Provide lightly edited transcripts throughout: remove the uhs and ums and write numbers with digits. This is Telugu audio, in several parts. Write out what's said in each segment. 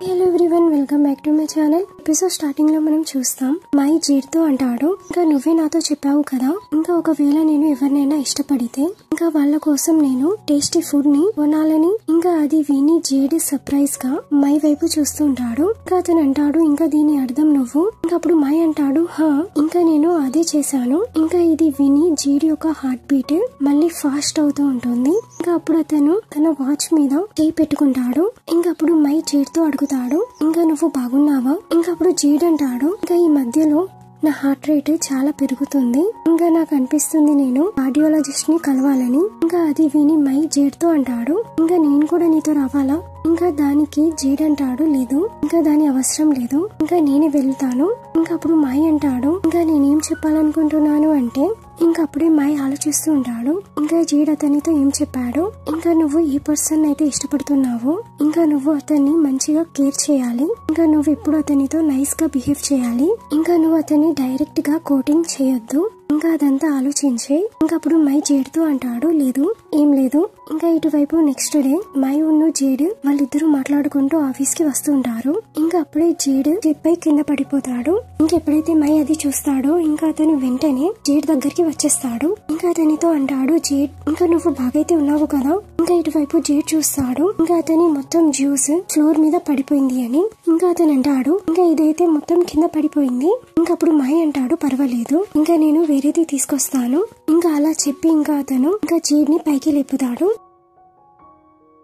Hello everyone, welcome back to my channel. Episode starting లో మనం చూస్తాం మై జేడ్తో అంటాడు, ఇంకా నువ్వే నాతో చెప్పావు కదా, ఇంకా ఒకవేళ నేను ఎవరినైనా ఇష్టపడితే ఇంకా వాళ్ళ కోసం నేను టేస్టీ ఫుడ్ ని కొనాలని. ఇంకా అది విని జేడ్ సర్ప్రైజ్ గా మై వైపు చూస్తూ ఉంటాడు. ఇంకా అతను అంటాడు, ఇంకా దీని అర్థం నువ్వు. ఇంకా అప్పుడు మై అంటాడు, హా ఇంకా నేను అదే చేశాను. ఇంకా ఇది విని జేడ్ యొక్క హార్ట్ బీట్ మళ్ళీ ఫాస్ట్ అవుతూ ఉంటుంది. ఇంకా అప్పుడు అతను తన వాచ్ మీద చేయి పెట్టుకుంటాడు. ఇంకా అప్పుడు మై జేడ్ తో అడుగుతాడు, ఇంకా నువ్వు బాగున్నావా. ఇంకా అప్పుడు జేడ్ అంటాడు, ఇంకా ఈ మధ్యలో నా హార్ట్ రేట్ చాలా పెరుగుతుంది. ఇంకా నాకు అనిపిస్తుంది నేను కార్డియాలజిస్ట్ ని కలవాలని. ఇంకా అది విని మై జేడ్ తో అంటాడు, ఇంకా నేను కూడా నీతో రావాలా. ఇంకా దానికి జేడ్ అంటాడు, లేదు ఇంకా దాని అవసరం లేదు, ఇంకా నేనే వెళ్తాను. ఇంకా అప్పుడు మై అంటాడు, ఇంకా నేనేం చెప్పాలనుకుంటున్నాను అంటే. ఇంకా అప్పుడే మై ఆలోచిస్తూ ఉంటాడు, ఇంకా జేడ్ అతనితో ఏం చెప్పాడు. ఇంకా నువ్వు ఈ పర్సన్ అయితే ఇష్టపడుతున్నావు, ఇంకా నువ్వు అతన్ని మంచిగా కేర్ చేయాలి. ఇంకా నువ్వు ఇప్పుడు అతనితో నైస్ గా బిహేవ్ చేయాలి. ఇంకా నువ్వు అతన్ని డైరెక్ట్ గా కోటింగ్ చేయొద్దు. ఇంకా అదంతా ఆలోచించే. ఇంకా అప్పుడు మై జేడ్ తో అంటాడు, లేదు ఏం లేదు. ఇంకా ఇటువైపు నెక్స్ట్ డే మై ఉన్ను జేడ్ వాళ్ళిద్దరూ మాట్లాడుకుంటూ ఆఫీస్ కి వస్తూ ఉంటారు. ఇంకా అప్పుడే జేడ్ స్టెప్ పై కింద పడిపోతాడు. ఇంకా ఎప్పుడైతే మై అది చూస్తాడో ఇంకా అతను వెంటనే జేడ్ దగ్గరికి వచ్చేస్తాడు. ఇంకా అతనితో అంటాడు, జేడ్ ఇంకా నువ్వు బాగైతే ఉన్నావు కదా. ఇంకా ఇటువైపు జేడ్ చూస్తాడు, ఇంకా అతని మొత్తం జ్యూస్ ఫ్లోర్ మీద పడిపోయింది అని. ఇంకా అతను అంటాడు, ఇంకా ఇదైతే మొత్తం కింద పడిపోయింది. ఇంకా అప్పుడు మై అంటాడు, పర్వాలేదు ఇంకా నేను వేరేది తీసుకొస్తాను. ఇంకా అలా చెప్పి ఇంకా అతను ఇంకా జేడ్ ని పైకి లేపుతాడు.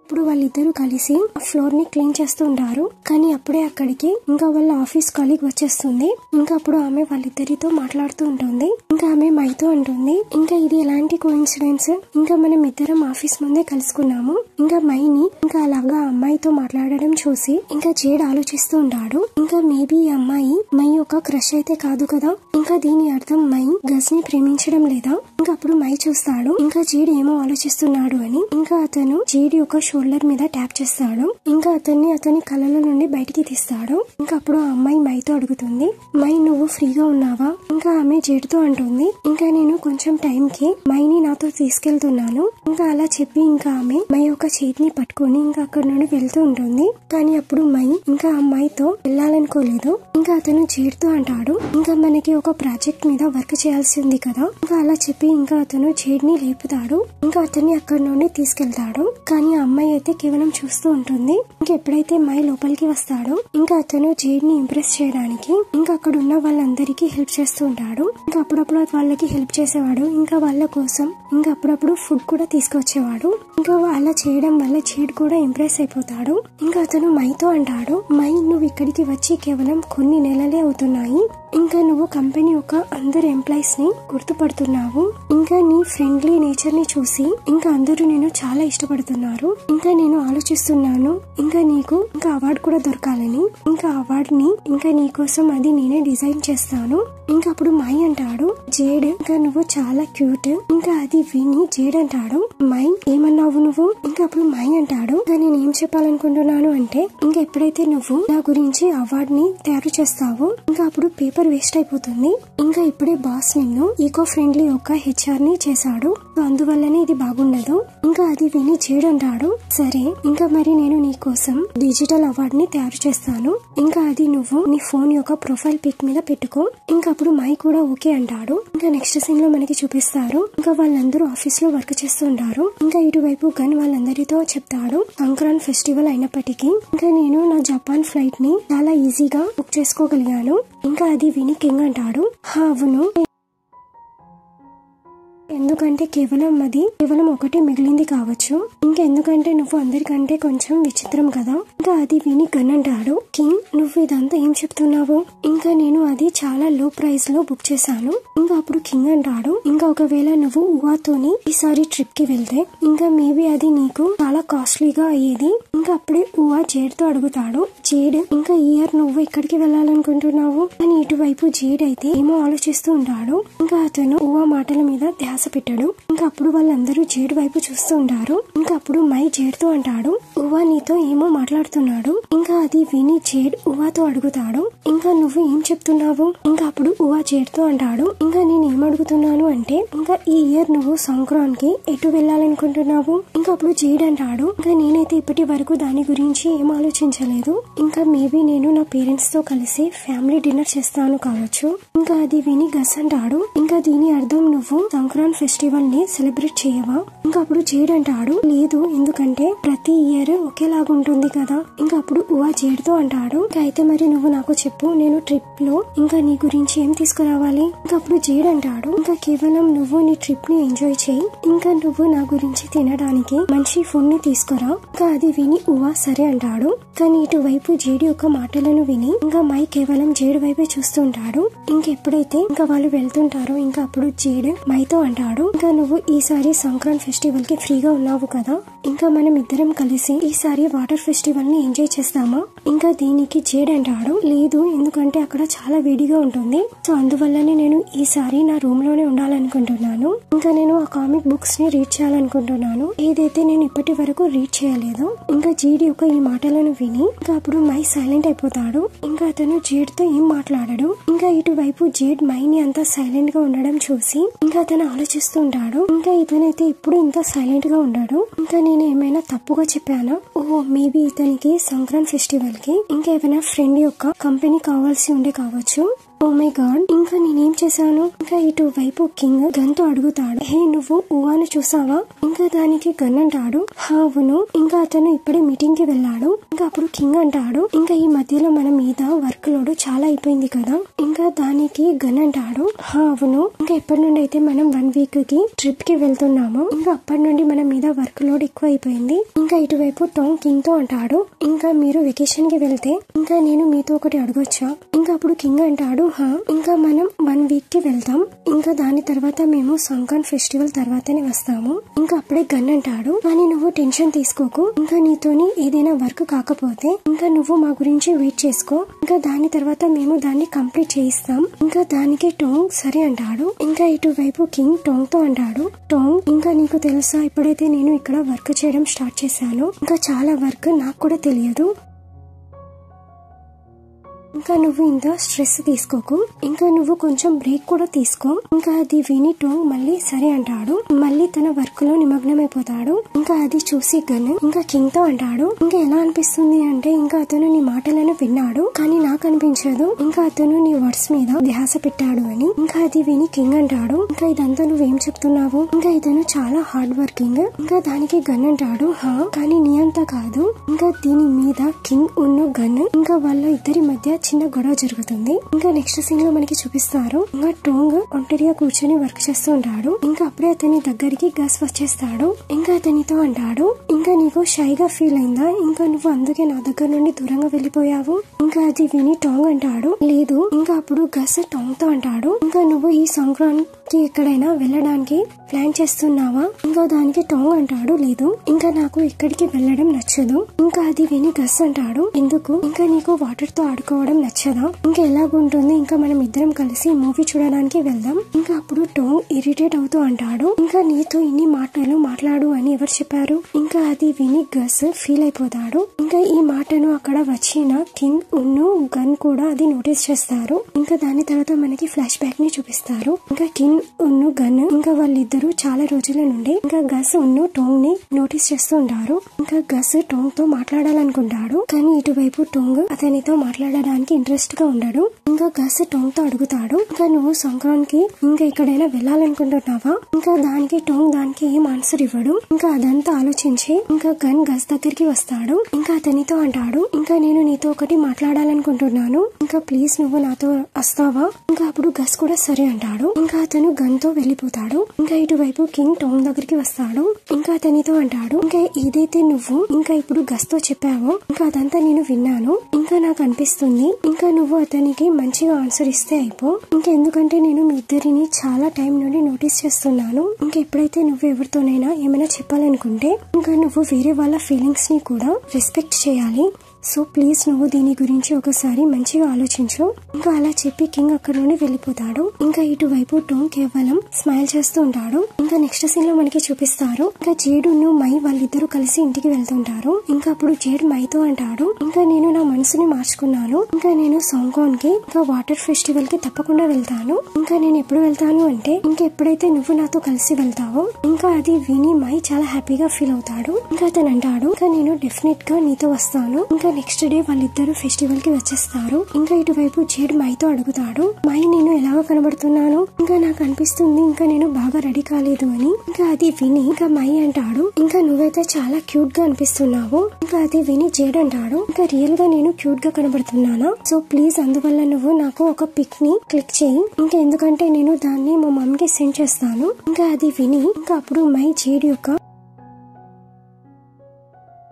ఇప్పుడు వాళ్ళిద్దరూ కలిసి ఆ ఫ్లోర్ ని క్లీన్ చేస్తూ ఉంటారు. కానీ అప్పుడే అక్కడికి ఇంకా వాళ్ళ ఆఫీస్ కలీగ్ వచ్చేస్తుంది. ఇంకా అప్పుడు ఆమె వాళ్ళిద్దరితో మాట్లాడుతూ ఉంటుంది. ఇంకా ఆమె మైతో అంటుంది, ఇంకా ఇది ఎలాంటి కోఇన్సిడెన్స్, ఇంకా మనం ఇద్దరం ఆఫీస్ ముందే కలుసుకున్నాము. ఇంకా మైని ఇంకా అలాగా అమ్మాయితో మాట్లాడడం చూసి ఇంకా జేడ్ ఆలోచిస్తూ ఉంటాడు, ఇంకా మేబీ ఈ అమ్మాయి మై యొక్క క్రష్ అయితే కాదు కదా. ఇంకా దీని అర్థం మై గజ్ ని ప్రేమించడం లేదా. ఇంకా అప్పుడు మై చూస్తాడు, ఇంకా జేడ్ ఏమో ఆలోచిస్తున్నాడు అని. ఇంకా అతను జేడ్ యొక్క షోల్డర్ మీద ట్యాప్ చేస్తాడు. ఇంకా అతని కళ్ళల నుండి బయటికి తీస్తాడు. ఇంకా అప్పుడు ఆ అమ్మాయి మైతో అడుగుతుంది, మై నువ్వు ఫ్రీగా ఉన్నావా. ఇంకా ఆమె జేడ్ తో అంటుంది, ఇంకా నేను కొంచెం టైం కి మైని నాతో తీసుకెళ్తున్నాను. ఇంకా అలా చెప్పి ఇంకా ఆమె మై యొక్క చేతిని పట్టుకుని ఇంకా అక్కడ నుండి వెళ్తూ ఉంటుంది. కానీ అప్పుడు మై ఇంకా అమ్మాయితో వెళ్ళాలనుకోలేదు. ఇంకా అతను జేడ్ తో అంటాడు, ఇంకా మనకి ఒక ప్రాజెక్ట్ మీద వర్క్ చేయాల్సి ఉంది కదా. ఇంకా అలా చెప్పి ఇంకా అతను జేడ్ ని లేపుతాడు. ఇంకా అతన్ని అక్కడ నుండి తీసుకెళ్తాడు. కానీ ఆ అమ్మాయి అయితే కేవలం చూస్తూ ఉంటుంది. ఇంకా ఎప్పుడైతే మై లోపలికి వస్తాడో ఇంకా అతను జేడ్ ని ఇంప్రెస్ చేయడానికి ఇంకా అక్కడ ఉన్న వాళ్ళందరికీ హెల్ప్ చేస్తూ ఉంటాడు. ఇంకా అప్పుడప్పుడు వాళ్ళకి హెల్ప్ చేసేవాడు. ఇంకా వాళ్ళ కోసం ఇంకా అప్పుడప్పుడు ఫుడ్ కూడా తీసుకొచ్చేవాడు. ఇంకా అలా చేయడం వల్ల జేడ్ కూడా ఇంప్రెస్ అయిపోతాడు. ఇంకా అతను మైతో అంటాడు, మై నువ్వు ఇక్కడికి వచ్చి కేవలం కొన్ని నెలలే అవుతున్నాయి. ఇంకా నువ్వు కంపెనీ యొక్క అందరు ఎంప్లాయీస్ ని గుర్తుపడుతున్నావు. ఇంకా నీ ఫ్రెండ్లీ నేచర్ ని చూసి ఇంకా అందరూ నేను చాలా ఇష్టపడుతున్నారు. ఇంకా నేను ఆలోచిస్తున్నాను ఇంకా నీకు ఇంకా అవార్డు కూడా దొరకాలని. ఇంకా అవార్డు ని ఇంకా నీ కోసం అది నేనే డిజైన్ చేస్తాను. ఇంకా అప్పుడు మై అంటాడు, జేడ్ ఇంకా నువ్వు చాలా క్యూట్. ఇంకా అది విని జేడ్ అంటాడు, మై ఏమన్నావు నువ్వు. ఇంకా అప్పుడు మై అంటాడు, ఇంకా నేను ఏం చెప్పాలనుకుంటున్నాను అంటే, ఇంకా ఎప్పుడైతే నువ్వు నా గురించి అవార్డు ని తయారు చేస్తావో ఇంకా అప్పుడు పేపర్ వేస్ట్ అయిపోతుంది. ఇంకా ఇప్పుడే బాస్ నిన్ను ఈకో ఫ్రెండ్లీ ఒక హెచ్ఆర్ ని చేశాడు, అందువల్లనే ఇది బాగుండదు. ఇంకా అది విని జేడ్ అంటాడు, సరే ఇంకా మరి నేను నీ కోసం డిజిటల్ అవార్డు ని తయారు చేస్తాను. ఇంకా అది నువ్వు నీ ఫోన్ యొక్క ప్రొఫైల్ పిక్ మీద పెట్టుకో. ఇంకా అప్పుడు మై కూడా ఓకే అంటాడు. ఇంకా నెక్స్ట్ సీన్ లో మనకి చూపిస్తారు, ఇంకా వాళ్ళందరూ ఆఫీస్ లో వర్క్ చేస్తుంటారు. ఇంకా ఇటువైపు గన్ వాళ్ళందరితో చెప్తాడు, సంక్రాంతి ఫెస్టివల్ అయినప్పటికీ ఇంకా నేను నా జపాన్ ఫ్లైట్ ని చాలా ఈజీగా బుక్ చేసుకోగలిగాను. ఇంకా అది విని కింగ్ అంటాడు, అవును ఎందుకంటే కేవలం ఒకటే మిగిలింది కావచ్చు. ఇంకా ఎందుకంటే నువ్వు అందరికంటే కొంచెం విచిత్రం కదా. ఇంకా అది విని గన్ అంటాడు, కింగ్ నువ్వు ఇదంతా ఏం చెప్తున్నావు. ఇంకా నేను అది చాలా లో ప్రైస్ లో బుక్ చేశాను. ఇంకా అప్పుడు కింగ్ అంటాడు, ఇంకా ఒకవేళ నువ్వు ఊహాతోని ఈసారి ట్రిప్ కి వెళ్తే ఇంకా మేబీ అది నీకు చాలా కాస్ట్లీగా అయ్యేది. ఇంకా అప్పుడే ఊహా జేడ్ తో అడుగుతాడు, జేడ్ ఇంకా ఈ ఇయర్ నువ్వు ఎక్కడికి వెళ్ళాలనుకుంటున్నావు అని. ఇటువైపు జేడ్ అయితే ఏమో ఆలోచిస్తూ ఉంటాడు. ఇంకా అతను ఊహా మాటల మీద ధ్యాస పెట్టాడు. ఇంకా అప్పుడు వాళ్ళందరూ జేడ్ వైపు చూస్తూ ఉంటారు. ఇంకా అప్పుడు మై జేడ్ తో అంటాడు, ఉవా నీతో ఏమో మాట్లాడుతున్నాడు. ఇంకా అది విని జేడ్ ఉవాతో అడుగుతాడు, ఇంకా నువ్వు ఏం చెప్తున్నావు? ఇంకా అప్పుడు ఉవా జేడ్ తో అంటాడు, ఇంకా నేను ఏం అడుగుతున్నాను అంటే ఇంకా ఈ ఇయర్ నువ్వు సంక్రాంతికి ఎటు వెళ్ళాలనుకుంటున్నావు? ఇంకా అప్పుడు జేడ్ అంటాడు, ఇంకా నేనైతే ఇప్పటి వరకు దాని గురించి ఏం ఆలోచించలేదు. ఇంకా మేబీ నేను నా పేరెంట్స్ తో కలిసి ఫ్యామిలీ డిన్నర్ చేస్తాను కావచ్చు. ఇంకా అది విని గస్ అంటాడు, ఇంకా దీని అర్థం నువ్వు సంక్రాంతి ఫెస్టివల్ ని సెలబ్రేట్ చేయవా? ఇంకా అప్పుడు జేడ్ అంటాడు, లేదు, ఎందుకంటే ప్రతి ఇయర్ ఒకేలాగుంటుంది కదా. ఇంకా అప్పుడు ఉవా జేడ్ తో అంటాడు, అయితే మరి నువ్వు నాకు చెప్పు, నేను ట్రిప్ లో ఇంకా నీ గురించి ఏం తీసుకురావాలి? ఇంకా అప్పుడు జేడ్ అంటాడు, ఇంకా కేవలం నువ్వు నీ ట్రిప్ ని ఎంజాయ్ చేయి, ఇంకా నువ్వు నా గురించి తినడానికి మంచి ఫుడ్ ని తీసుకురా. ఇంకా అది విని ఉవా సరే అంటాడు. కానీ ఇటువైపు జేడ్ యొక్క మాటలను విని ఇంకా మై కేవలం జేడ్ వైపే చూస్తుంటాడు. ఇంకెప్పుడైతే ఇంకా వాళ్ళు వెళ్తుంటారో ఇంకా అప్పుడు జేడ్ మైతో అంటాడు, ఇంకా నువ్వు ఈసారి సంక్రాంతి ఫెస్టివల్ కి ఫ్రీగా ఉన్నావు కదా, ఇంకా మనం ఇద్దరం కలిసి ఈసారి వాటర్ ఫెస్టివల్ ని ఎంజాయ్ చేస్తామా? ఇంకా దీనికి జేడ్ అంటాడు, లేదు, ఎందుకంటే అక్కడ చాలా వేడిగా ఉంటుంది, సో అందువల్లనే నేను ఈసారి నా రూమ్ లోనే ఉండాలనుకుంటున్నాను. ఇంకా నేను ఆ కామిక్ బుక్స్ ని రీడ్ చేయాలనుకుంటున్నాను, ఏదైతే నేను ఇప్పటి వరకు రీడ్ చేయలేదు. ఇంకా జేడ్ యొక్క ఈ మాటలను విని ఇంకా అప్పుడు మై సైలెంట్ అయిపోతాడు. ఇంకా అతను జేడ్ తో ఏం మాట్లాడడు. ఇంకా ఇటువైపు జేడ్ మైని అంతా సైలెంట్ గా ఉండడం చూసి ఇంకా అతను ఆలోచిస్తూ ఉంటాడు, ఇంకా ఇతనైతే ఇప్పుడు ఇంత సైలెంట్ గా ఉండడు, ఇంకా నేను ఏమైనా తప్పుగా చెప్పానా? ఓ మేబీ ఇతనికి సంక్రాంతి ఫెస్టివల్ కి ఇంకా ఏమైనా ఫ్రెండ్ యొక్క కంపెనీ కావాల్సి ఉండే కావచ్చు. ఓ మై గాడ్, ఇంకా నేనేం చేశాను? ఇంకా ఇటువైపు కింగ్ గన్ తో అడుగుతాడు, హే నువ్వు ఉవాను చూసావా? ఇంకా దానికి గన్ అంటాడు, అవును, ఇంకా అతను ఇప్పుడే మీటింగ్ కి వెళ్ళాడు. ఇంకా అప్పుడు కింగ్ అంటాడు, ఇంకా ఈ మధ్యలో మన మీద వర్క్ లోడ్ చాలా అయిపోయింది కదా. ఇంకా దానికి గన్ అంటాడు, అవును, ఇంకా ఎప్పటి నుండి అయితే మనం 1 వీక్ కి ట్రిప్ కి వెళ్తున్నాము, ఇంకా అప్పటి నుండి మన మీద వర్క్ లోడ్ ఎక్కువ అయిపోయింది. ఇంకా ఇటువైపు టాంగ్ కింగ్ తో అంటాడు, ఇంకా మీరు వెకేషన్ కి వెళ్తే ఇంకా నేను మీతో ఒకటి అడగొచ్చా? ఇంకా అప్పుడు కింగ్ అంటాడు, ఇంకా మనం 1 వీక్ కి వెళ్తాం, ఇంకా దాని తర్వాత మేము సంక్రాంతి ఫెస్టివల్ తర్వాతనే వస్తాము. ఇంకా అప్పుడే గన్ అంటాడు, కానీ నువ్వు టెన్షన్ తీసుకోకు, ఇంకా నీతోని ఏదైనా వర్క్ కాకపోతే ఇంకా నువ్వు మా గురించి వెయిట్ చేసుకో, ఇంకా దాని తర్వాత మేము దాన్ని కంప్లీట్ చేయిస్తాం. ఇంకా దానికి టాంగ్ సరే అంటాడు. ఇంకా ఇటువైపు కింగ్ టాంగ్ తో అంటాడు, టాంగ్, ఇంకా నీకు తెలుసా, ఇప్పుడైతే నేను ఇక్కడ వర్క్ చేయడం స్టార్ట్ చేశాను, ఇంకా చాలా వర్క్ నాకు కూడా తెలియదు, ఇంకా నువ్వు ఇంత స్ట్రెస్ తీసుకోకు, ఇంకా నువ్వు కొంచెం బ్రేక్ కూడా తీసుకో. ఇంకా అది విని టాంగ్ మళ్ళీ సరే అంటాడు. మళ్ళీ తన వర్క్ లో నిమగ్నమైపోతాడు. ఇంకా అది చూసి గన్ ఇంకా కింగ్ తో అంటాడు, ఇంకా ఎలా అనిపిస్తుంది అంటే ఇంకా అతను నీ మాటలను విన్నాడు, కానీ నాకు అనిపించదు ఇంకా అతను నీ వర్డ్స్ మీద ధ్యాస పెట్టాడు అని. ఇంకా అది విని కింగ్ అంటాడు, ఇంకా ఇదంతా నువ్వేం చెప్తున్నావు? ఇంకా ఇతను చాలా హార్డ్ వర్కింగ్. ఇంకా దానికి గన్ అంటాడు, కానీ నీ అంతా కాదు. ఇంకా దీని మీద కింగ్ ఉన్న గన్ ఇంకా వాళ్ళ ఇద్దరి మధ్య చిన్న గొడవ జరుగుతుంది. ఇంకా నెక్స్ట్ సీన్ లో మనకి చూపిస్తారు, ఇంకా టాంగ్ ఒంటరిగా కూర్చొని వర్క్ చేస్తూ ఉంటాడు. ఇంకా అప్పుడే అతని దగ్గరికి గస్ వచ్చేస్తాడు. ఇంకా అతనితో అంటాడు, ఇంకా నీకు షైగా ఫీల్ అయిందా? ఇంకా నువ్వు అందుకే నా దగ్గర నుండి దూరంగా వెళ్ళిపోయావు. ఇంకా అది విని టాంగ్ అంటాడు, లేదు. ఇంకా అప్పుడు గస్ టాంగ్ తో అంటాడు, ఇంకా నువ్వు ఈ సంక్రాంతికి ఎక్కడైనా వెళ్ళడానికి ప్లాన్ చేస్తున్నావా? ఇంకా దానికి టాంగ్ అంటాడు, లేదు, ఇంకా నాకు ఎక్కడికి వెళ్ళడం నచ్చదు. ఇంకా అది విని గస్ అంటాడు, ఎందుకు? ఇంకా నీకు వాటర్ తో ఆడుకోవడం నచ్చదా? ఇంకా ఎలాగుంటుంది, ఇంకా మనం ఇద్దరం కలిసి మూవీ చూడడానికి వెళ్దాం. ఇంకా అప్పుడు టాంగ్ ఇరిటేట్ అవుతూ అంటాడు, ఇంకా నీతో ఇన్ని మాటలు మాట్లాడు అని ఎవరు చెప్పారు? ఇంకా అది విని గస్ ఫీల్ అయిపోతాడు. ఇంకా ఈ మాటను అక్కడ వచ్చిన కింగ్ ఉన్ను గన్ కూడా అది నోటీస్ చేస్తారు. ఇంకా దాని తర్వాత మనకి ఫ్లాష్ బ్యాక్ ని చూపిస్తారు. ఇంకా కింగ్ ఉన్ను గన్ ఇంకా వాళ్ళిద్దరూ చాలా రోజుల నుండి ఇంకా గస్ ఉన్ను టాంగ్ ని నోటీస్ చేస్తూ ఉంటారు. ఇంకా గస్ టాంగ్ తో మాట్లాడాలనుకుంటాడు, కానీ ఇటువైపు టాంగ్ అతనితో మాట్లాడడానికి ఇంట్రెస్ట్ గా ఉండడు. ఇంకా గస్ టాంగ్ తో అడుగుతాడు, ఇంకా నువ్వు సంక్రాంతికి ఇంకా ఎక్కడైనా వెళ్ళాలనుకుంటున్నావా? ఇంకా దానికి టాంగ్ దానికి ఏం ఆన్సర్ ఇవ్వడు. ఇంకా అదంతా ఆలోచించి ఇంకా గన్ గస్ దగ్గరికి వస్తాడు. ఇంకా అతనితో అంటాడు, ఇంకా నేను నీతో ఒకటి మాట్లాడాలనుకుంటున్నాను, ఇంకా ప్లీజ్ నువ్వు నాతో వస్తావా? ఇంకా అప్పుడు గస్ కూడా సరే అంటాడు. ఇంకా అతను గన్ తో వెళ్లిపోతాడు. ఇంకా ఇటువైపు కింగ్ టాంగ్ దగ్గరికి వస్తాడు. ఇంకా అతనితో అంటాడు, ఇంకా ఏదైతే నువ్వు ఇంకా ఇప్పుడు గస్ తో చెప్పావో ఇంకా అదంతా నేను విన్నాను. ఇంకా నాకు అనిపిస్తుంది ఇంకా నువ్వు అతనికి మంచిగా ఆన్సర్ ఇస్తే అయిపో. ఇంకా ఎందుకంటే నేను మీ ఇద్దరిని చాలా టైం నుండి నోటీస్ చేస్తున్నాను. ఇంకా ఎప్పుడైతే నువ్వు ఎవరితోనైనా ఏమైనా చెప్పాలనుకుంటే ఇంకా నువ్వు వేరే వాళ్ళ ఫీలింగ్స్ ని కూడా రెస్పెక్ట్ చేయాలి. సో ప్లీజ్ నువ్వు దీని గురించి ఒకసారి మంచిగా ఆలోచించు. ఇంకా అలా చెప్పి కింగ్ అక్కడ నుండి వెళ్ళిపోతాడు. ఇంకా ఇటువైపు టోంగ్ కేవలం స్మైల్ చేస్తూ ఉంటాడు. ఇంకా నెక్స్ట్ సీన్ లో మనకి చూపిస్తారు ఇంకా జేడును మై వాళ్ళిద్దరూ కలిసి ఇంటికి వెళ్తుంటారు. ఇంకా అప్పుడు జేడ్ మైతో అంటాడు ఇంకా నేను నా మనసుని మార్చుకున్నాను. ఇంకా నేను సాంగ్కాన్ కి ఇంకా వాటర్ ఫెస్టివల్ కి తప్పకుండా వెళ్తాను. ఇంకా నేను ఎప్పుడు వెళ్తాను అంటే ఇంకా ఎప్పుడైతే నువ్వు నాతో కలిసి వెళ్తావో ఇంకా అది విని మై చాలా హ్యాపీగా ఫీల్ అవుతాడు. ఇంకా అతను అంటాడు ఇంకా నేను డెఫినెట్ గా నీతో వస్తాను. ఇంకా నెక్స్ట్ డే వాళ్ళిద్దరు ఫెస్టివల్ కి వచ్చేస్తారు. ఇంకా ఇటువైపు జేడ్ మైతో అడుగుతాడు మై నేను ఎలాగో కనబడుతున్నాను ఇంకా నాకు అనిపిస్తుంది ఇంకా నేను బాగా రెడీ కాలేదు అని. ఇంకా అది విని ఇంకా మై అంటాడు ఇంకా నువ్వైతే చాలా క్యూట్ గా అనిపిస్తున్నావు. ఇంకా అది విని జేడ్ అంటాడు ఇంకా రియల్ గా నేను క్యూట్ గా కనబడుతున్నానా, సో ప్లీజ్ అందువల్ల నువ్వు నాకు ఒక పిక్ ని క్లిక్ చేయి. ఇంకా ఎందుకంటే నేను దాన్ని మా మమ్మీకి సెండ్ చేస్తాను. ఇంకా అది విని ఇంకా అప్పుడు మై జేడ్ యొక్క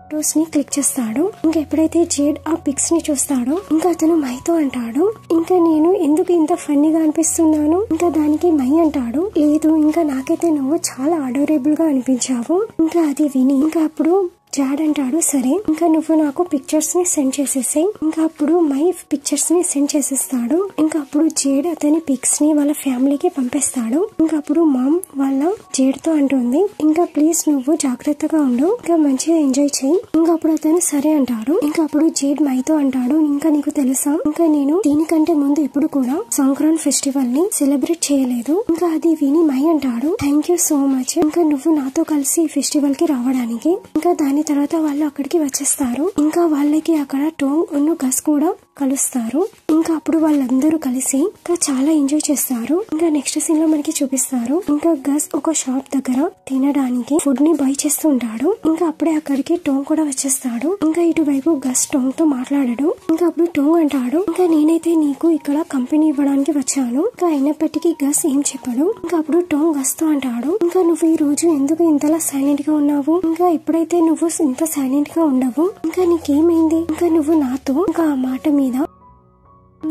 ఫోటోస్ ని క్లిక్ చేస్తాడు. ఇంకా ఎప్పుడైతే జేడ్ ఆ పిక్స్ ని చూస్తాడో ఇంకా అతను మైతో అంటాడు ఇంకా నేను ఎందుకు ఇంత ఫన్నీగా అనిపిస్తున్నాను. ఇంకా దానికి మై అంటాడు లేదు ఇంకా నాకైతే నువ్వు చాలా అడోరబుల్ గా అనిపించావు. ఇంకా అది విని ఇంకా అప్పుడు జాడ్ అంటాడు సరే ఇంకా నువ్వు నాకు పిక్చర్స్ ని సెండ్ చేసేసాయి. ఇంకా అప్పుడు మై పిక్చర్స్ ని సెండ్ చేసేస్తాడు. ఇంకా అప్పుడు జేడ్ అతని పిక్స్ ని వాళ్ళ ఫ్యామిలీకి పంపిస్తాడు. ఇంకా అప్పుడు మామ్ వాళ్ళ జేడ్ తో అంటుంది ఇంకా ప్లీజ్ నువ్వు జాగ్రత్తగా ఉండు ఇంకా మంచిగా ఎంజాయ్ చేయి. ఇంకా అప్పుడు అతను సరే అంటాడు. ఇంకా అప్పుడు జేడ్ మైతో అంటాడు ఇంకా నీకు తెలుసా ఇంకా నేను దీనికంటే ముందు ఎప్పుడు కూడా సంక్రాంతి ఫెస్టివల్ ని సెలబ్రేట్ చేయలేదు. ఇంకా అది విని మై అంటాడు థ్యాంక్ యూ సో మచ్ ఇంకా నువ్వు నాతో కలిసి ఈ ఫెస్టివల్ కి రావడానికి. ఇంకా దాని తర్వాత వాళ్ళు అక్కడికి వచ్చేస్తారు. ఇంకా వాళ్ళకి అక్కడ టోంగ్ ఉన్న గస్ కూడా కలుస్తారు. ఇంకా అప్పుడు వాళ్ళందరూ కలిసి ఇంకా చాలా ఎంజాయ్ చేస్తారు. ఇంకా నెక్స్ట్ సీన్ లో మనకి చూపిస్తారు ఇంకా గస్ ఒక షాప్ దగ్గర తినడానికి ఫుడ్ ని బై చేస్తూ ఉంటాడు. ఇంకా అప్పుడే అక్కడికి టోంగ్ కూడా వచ్చేస్తాడు. ఇంకా ఇటువైపు గస్ టోంగ్ తో మాట్లాడాడు. ఇంకా అప్పుడు టోంగ్ అంటాడు ఇంకా నేనైతే నీకు ఇక్కడ కంపెనీ ఇవ్వడానికి వచ్చాను. ఇంకా అయినప్పటికీ గస్ ఏం చెప్పాడు. ఇంకా అప్పుడు టోంగ్ గస్ తో అంటాడు ఇంకా నువ్వు ఈ రోజు ఎందుకు ఇంతలా సైలెంట్ గా ఉన్నావు. ఇంకా ఎప్పుడైతే నువ్వు ఇంత సైలెంట్ గా ఉండవు ఇంకా నీకేమైంది. ఇంకా నువ్వు నాతో ఇంకా ఆ మాట మీద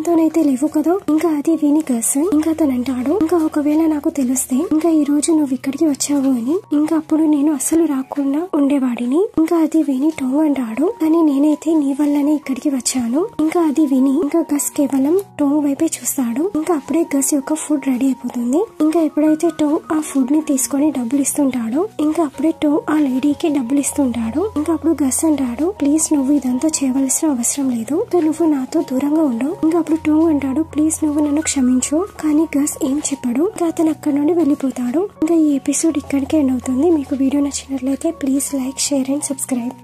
తోనైతే లేవు కదా. ఇంకా అది విని గస్ ఇంకా తను అంటాడు ఇంకా ఒకవేళ నాకు తెలిస్తే ఇంకా ఈ రోజు నువ్వు ఇక్కడికి వచ్చావు అని ఇంకా అప్పుడు నేను అస్సలు రాకుండా ఉండేవాడిని. ఇంకా అది విని టోంగ్ అంటాడు కానీ నేనైతే నీ వల్లనే ఇక్కడికి వచ్చాను. ఇంకా అది విని ఇంకా గస్ కేవలం టోంగ్ వైపే చూస్తాడు. ఇంకా అప్పుడే గస్ యొక్క ఫుడ్ రెడీ అయిపోతుంది. ఇంకా ఎప్పుడైతే టోంగ్ ఆ ఫుడ్ ని తీసుకొని డబ్బులు ఇస్తుంటాడో ఇంకా అప్పుడే టోంగ్ ఆ లేడీకి డబ్బులు ఇస్తుంటాడు. ఇంకా అప్పుడు గస్ అంటాడు ప్లీజ్ నువ్వు ఇదంతా చేయవలసిన అవసరం లేదు నువ్వు నాతో దూరంగా ఉండు. ఇంకా అప్పుడు టోంగ్ అంటాడు ప్లీజ్ నువ్వు నన్ను క్షమించు. కానీ గస్ ఏం చెప్పాడు. ఇంకా అతను అక్కడ నుండి వెళ్ళిపోతాడు. ఇంకా ఈ ఎపిసోడ్ ఇక్కడికే ఎండ్ అవుతుంది. మీకు వీడియో నచ్చినట్లయితే please like share and subscribe.